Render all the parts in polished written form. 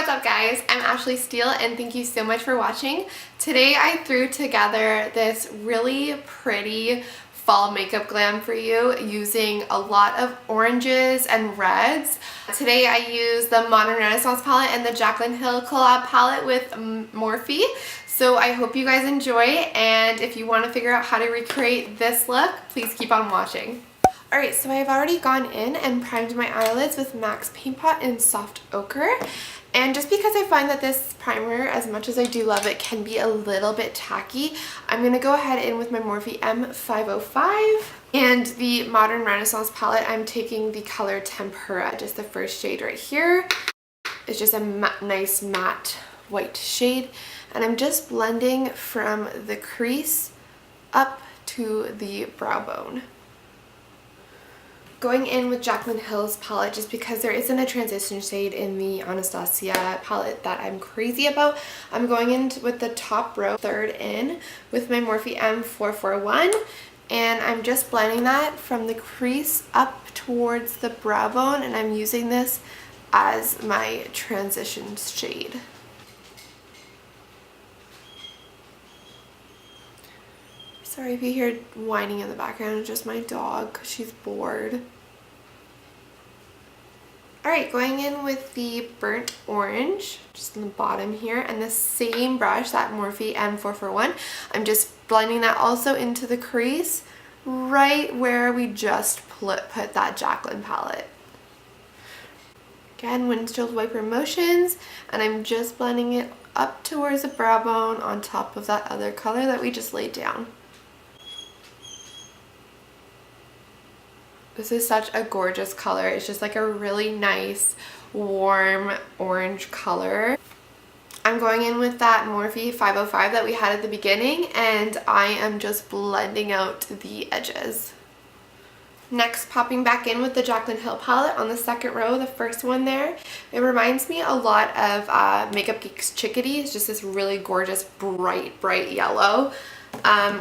What's up guys? I'm Ashley Steele and thank you so much for watching. Today I threw together this really pretty fall makeup glam for you using a lot of oranges and reds. Today I used the Modern Renaissance palette and the JACLYN HILL collab palette with Morphe. So I hope you guys enjoy, and if you want to figure out how to recreate this look, please keep on watching. Alright, so I've already gone in and primed my eyelids with MAC's Paint Pot in Soft Ochre. And just because I find that this primer, as much as I do love it, can be a little bit tacky, I'm going to go ahead in with my Morphe M505. And the Modern Renaissance palette, I'm taking the color Tempera, just the first shade right here. It's just a nice matte white shade. And I'm just blending from the crease up to the brow bone. Going in with JACLYN HILL's palette just because there isn't a transition shade in the Anastasia palette that I'm crazy about. I'm going in with the top row, third in, with my Morphe M441, and I'm just blending that from the crease up towards the brow bone, and I'm using this as my transition shade. Sorry if you hear whining in the background, it's just my dog because she's bored. Alright, going in with the burnt orange, just in the bottom here, and the same brush, that Morphe M441, I'm just blending that also into the crease, right where we just put that JACLYN palette. Again, windshield wiper motions, and I'm just blending it up towards the brow bone on top of that other color that we just laid down. This is such a gorgeous color. It's just like a really nice, warm orange color. I'm going in with that Morphe 505 that we had at the beginning, and I am just blending out the edges. Next, popping back in with the JACLYN HILL palette on the second row, the first one there. It reminds me a lot of Makeup Geek's Chickadee. It's just this really gorgeous, bright yellow.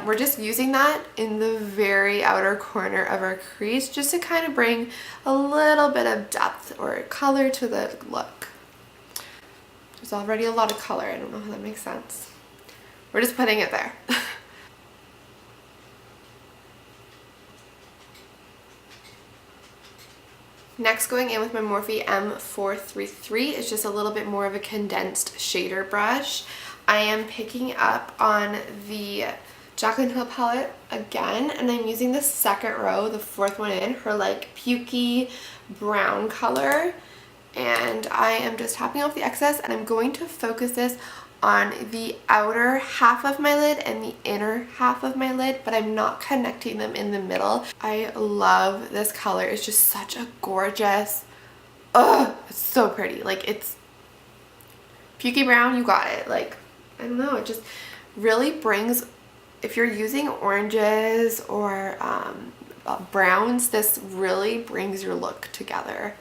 We're just using that in the very outer corner of our crease just to kind of bring a little bit of depth or color to the look. There's already a lot of color. I don't know how that makes sense. We're just putting it there. Next, going in with my Morphe M433, it's just a little bit more of a condensed shader brush. I am picking up on the JACLYN HILL palette again, and I'm using the second row, the fourth one in, her like pukey brown color. And I am just tapping off the excess, and I'm going to focus this on the outer half of my lid and the inner half of my lid, but I'm not connecting them in the middle. I love this color. It's just such a gorgeous, it's so pretty. Like, it's pukey brown, you got it. Like, I don't know, it just really brings, if you're using oranges or browns, this really brings your look together.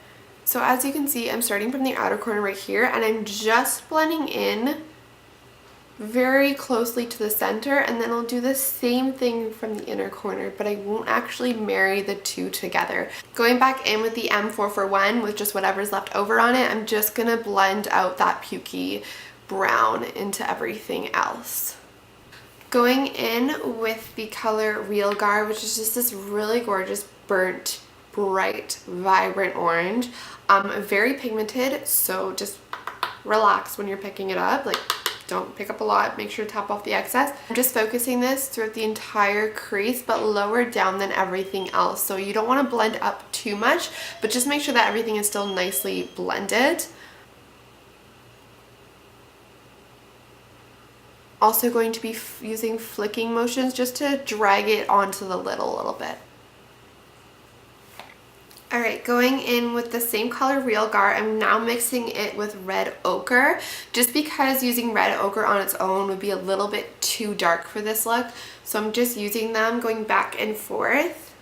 So as you can see, I'm starting from the outer corner right here, and I'm just blending in very closely to the center, and then I'll do the same thing from the inner corner, but I won't actually marry the two together. Going back in with the M441 with just whatever's left over on it, I'm just gonna blend out that pukey brown into everything else. Going in with the color Real Gar, which is just this really gorgeous burnt, bright, vibrant orange. Very pigmented, so just relax when you're picking it up. Like, don't pick up a lot, make sure to tap off the excess. I'm just focusing this throughout the entire crease, but lower down than everything else. So you don't want to blend up too much, but just make sure that everything is still nicely blended. Also going to be using flicking motions just to drag it onto the lid a little bit. Alright, going in with the same color Real Gar, I'm now mixing it with red ochre, just because using red ochre on its own would be a little bit too dark for this look. So I'm just using them, going back and forth,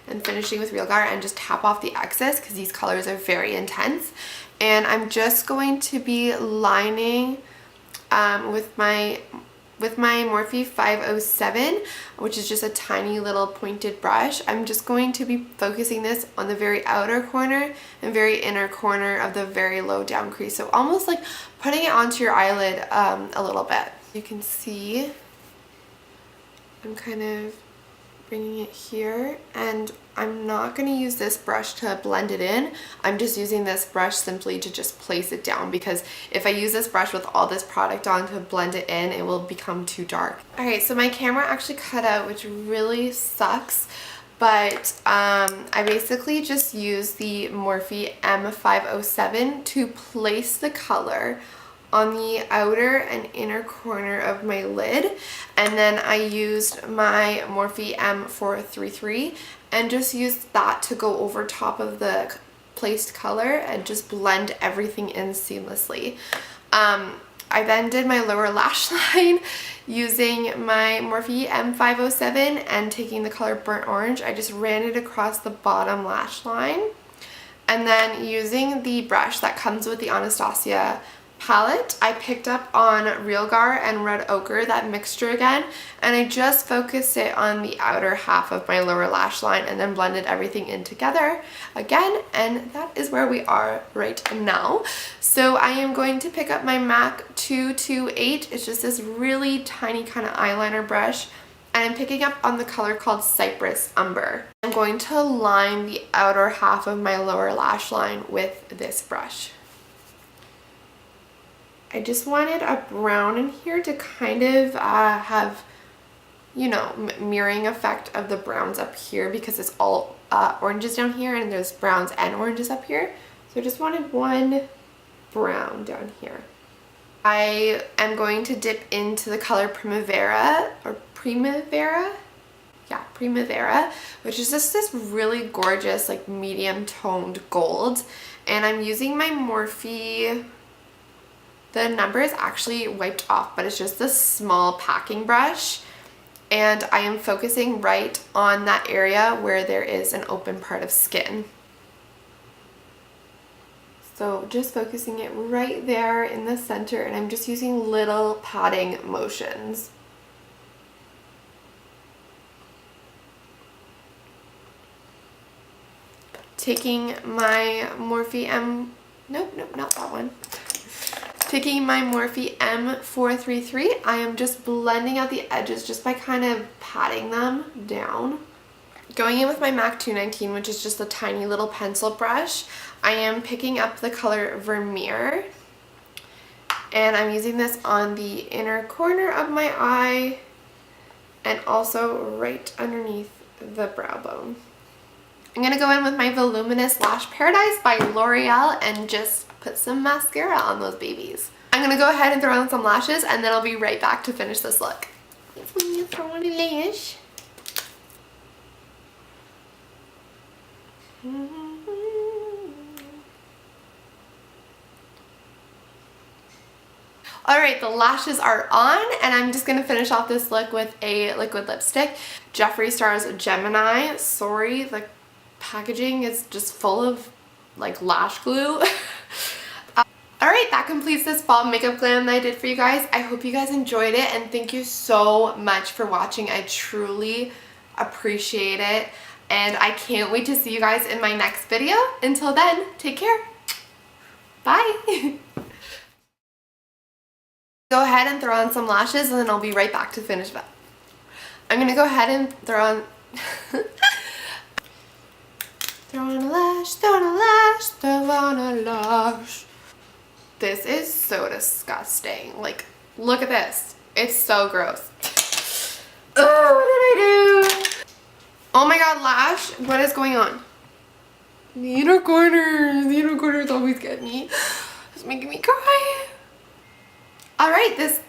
and finishing with Real Gar, and just tap off the excess because these colors are very intense. And I'm just going to be lining with with my Morphe 507, which is just a tiny little pointed brush, I'm just going to be focusing this on the very outer corner and very inner corner of the very low down crease. So almost like putting it onto your eyelid a little bit. You can see I'm kind of bringing it here, and I'm not going to use this brush to blend it in. I'm just using this brush simply to just place it down, because if I use this brush with all this product on to blend it in, it will become too dark. Alright, so my camera actually cut out, which really sucks, but I basically just used the Morphe M507 to place the color on the outer and inner corner of my lid, and then I used my Morphe M433 and just used that to go over top of the placed color and just blend everything in seamlessly. I then did my lower lash line using my Morphe M507 and taking the color Burnt Orange. I just ran it across the bottom lash line, and then using the brush that comes with the Anastasia palette, I picked up on Real Gar and Red Ochre, that mixture again, and I just focused it on the outer half of my lower lash line and then blended everything in together again, and that is where we are right now. So I am going to pick up my MAC 228. It's just this really tiny kind of eyeliner brush, and I'm picking up on the color called Cypress Umber. I'm going to line the outer half of my lower lash line with this brush. I just wanted a brown in here to kind of have, you know, mirroring effect of the browns up here, because it's all oranges down here and there's browns and oranges up here. So I just wanted one brown down here. I am going to dip into the color Primavera, or Primavera? Yeah, Primavera, which is just this really gorgeous, like medium toned gold. And I'm using my Morphe, the number is actually wiped off, but it's just this small packing brush, and I am focusing right on that area where there is an open part of skin. So just focusing it right there in the center, and I'm just using little patting motions. Taking my Morphe nope, not that one. Taking my Morphe M433, I am just blending out the edges just by kind of patting them down. Going in with my MAC 219, which is just a tiny little pencil brush, I am picking up the color Vermeer, and I'm using this on the inner corner of my eye and also right underneath the brow bone. I'm going to go in with my Voluminous Lash Paradise by L'Oreal and just put some mascara on those babies. I'm going to go ahead and throw on some lashes, and then I'll be right back to finish this look. When you throw on a lash. Alright, the lashes are on, and I'm just going to finish off this look with a liquid lipstick. JEFFREE Star's Gemini. Sorry, the packaging is just full of like lash glue. Alright, that completes this fall makeup glam that I did for you guys. I hope you guys enjoyed it, and thank you so much for watching. I truly appreciate it, and I can't wait to see you guys in my next video. Until then, take care. Bye. Go ahead and throw on some lashes, and then I'll be right back to finish that. I'm gonna go ahead and throw on throw on a lash, throw on a lash, throw on a lash. This is so disgusting. Like, look at this. It's so gross. Oh, what did I do? Oh my god, lash. What is going on? The inner corners always get me. It's making me cry. Alright, this